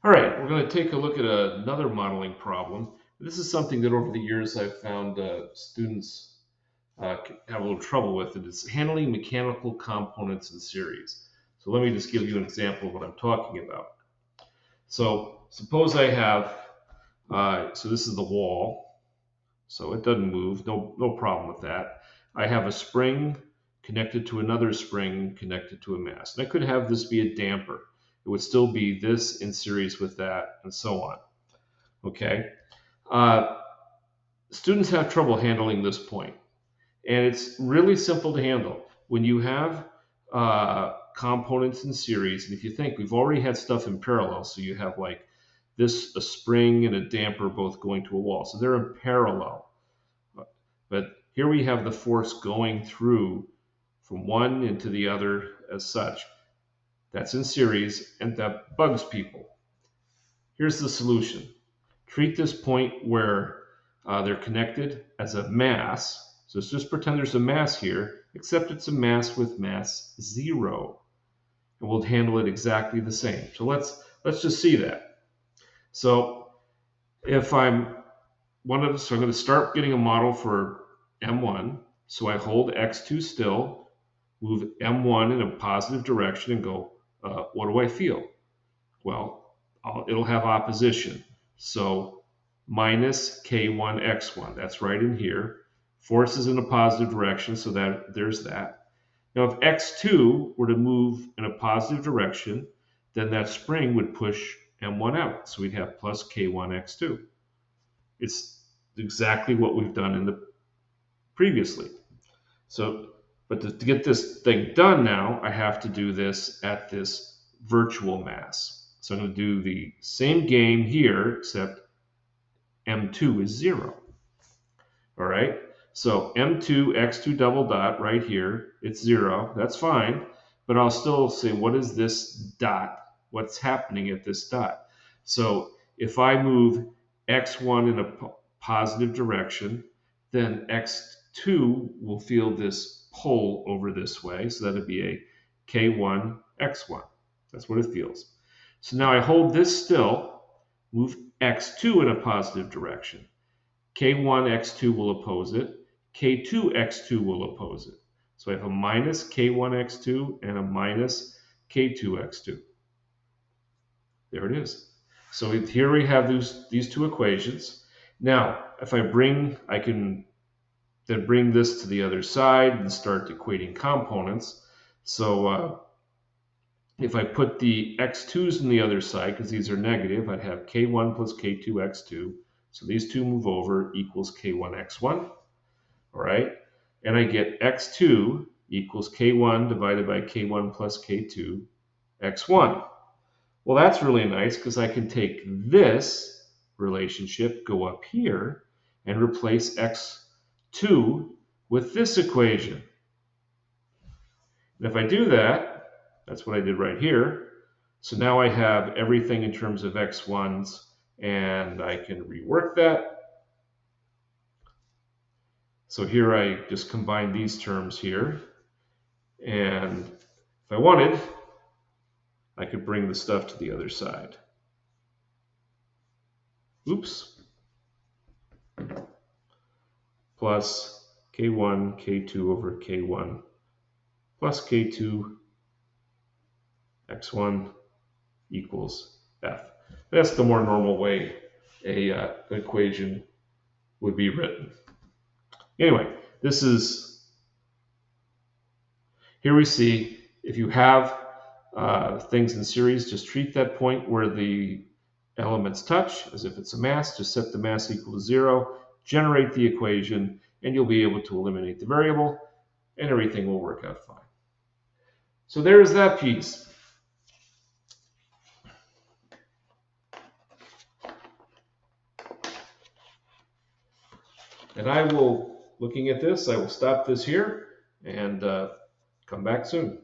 All right, we're going to take a look at another modeling problem. This is something that over the years I've found students have a little trouble with. And it's handling mechanical components in series. So let me just give you an example of what I'm talking about. So suppose I have, so this is the wall. So it doesn't move, no problem with that. I have a spring connected to another spring connected to a mast. And I could have this be a damper. It would still be this in series with that, and so on. Okay. Uh, Students have trouble handling this point, and it's really simple to handle. When you have components in series, and if you think we've already had stuff in parallel, so you have like this, a spring and a damper both going to a wall. So they're in parallel. But here we have the force going through from one into the other as such. That's in series, and that bugs people. Here's the solution. Treat this point where they're connected as a mass. So let's just pretend there's a mass here, except it's a mass with mass 0. And we'll handle it exactly the same. So let's just see that. So if I'm so I'm going to start getting a model for M1. So I hold X2 still, move M1 in a positive direction and go, what do I feel? Well, it'll have opposition. So minus K1 X1, that's right in here. Force is in a positive direction, so that there's that. Now if X2 were to move in a positive direction, then that spring would push M1 out. So we'd have plus K1 X2. It's exactly what we've done in the previously. So, but to get this thing done now, I have to do this at this virtual mass. So I'm going to do the same game here, except M2 is 0. All right. So M2, X2 double dot right here, it's 0. That's fine. But I'll still say, what is this dot? What's happening at this dot? So if I move X1 in a positive direction, then X2 will feel this pull over this way. So that'd be a K1, X1. That's what it feels. So now I hold this still, move X2 in a positive direction. K1, X2 will oppose it. K2, X2 will oppose it. So I have a minus K1, X2 and a minus K2, X2. There it is. So here we have these two equations. Now, if I can then bring this to the other side and start equating components. So if I put the X2s on the other side, because these are negative, I'd have K1 plus K2, X2. So these two move over, equals K1, X1. All right. And I get X2 equals K1 divided by K1 plus K2, X1. Well, that's really nice because I can take this relationship, go up here, and replace X2 with this equation. And if I do that, that's what I did right here. So now I have everything in terms of X1s, and I can rework that. So here I just combine these terms here. And if I wanted, I could bring the stuff to the other side. Oops. Plus K1, K2 over K1 plus K2 X1 equals F. That's the more normal way an equation would be written. Anyway, here we see if you have things in series, just treat that point where the elements touch as if it's a mass. Just set the mass equal to 0, generate the equation, and you'll be able to eliminate the variable, and everything will work out fine. So there's that piece. And looking at this, I will stop this here and come back soon.